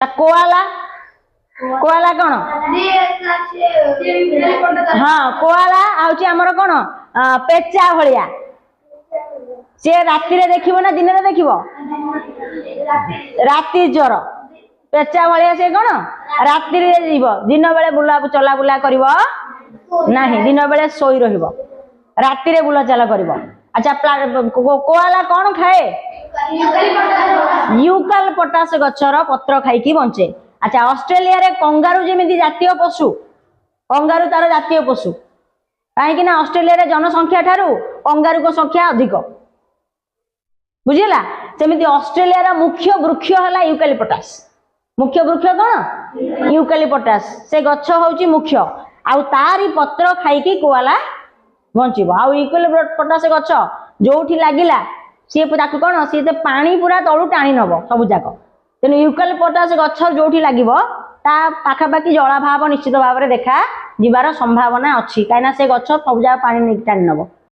koala koala कौन हाँ koala आउची हमर कौन पेचा भलिया से राति रे देखिबो ना दिन रे देखिबो राति ज्वर पेचा भलिया से कौन राति रे जीवो दिन बेले बुला चला बुला करिवो नाही दिन बेले सोई रहिबो राति रे बुला चला करिवो अच्छा कोआला कौन खाए यूकालिपटास गछर पत्र खाई की बंचे अच्छा ऑस्ट्रेलिया रे कंगारू जेमिति जातीय पशु कंगारू तार जातीय पशु कहीं ना ऑस्ट्रेलिया रे जनसंख्या ठारू कंगारू को संख्या अधिक बुझिला सेमिति ऑस्ट्रेलिया रा मुख्य वृक्ष हला यूकालिपटास मुख्य वृक्ष कौन यूकालिपटास से गछ होउची मुख्य आउ तारी पत्र खाई की कोआला बंचिबो आउ यूकालिपटास गछ जोठी लागिला सी कौन सी पानी पूरा तलू टाणी नब सब जाक तेणु यूकालिपटास गछ जोठी लागिबो ता पाखापाखि जलाभाव निश्चित भाव में देखा जीवार संभावना अच्छी कहीं से गछ सब जाक पानी टाणी नब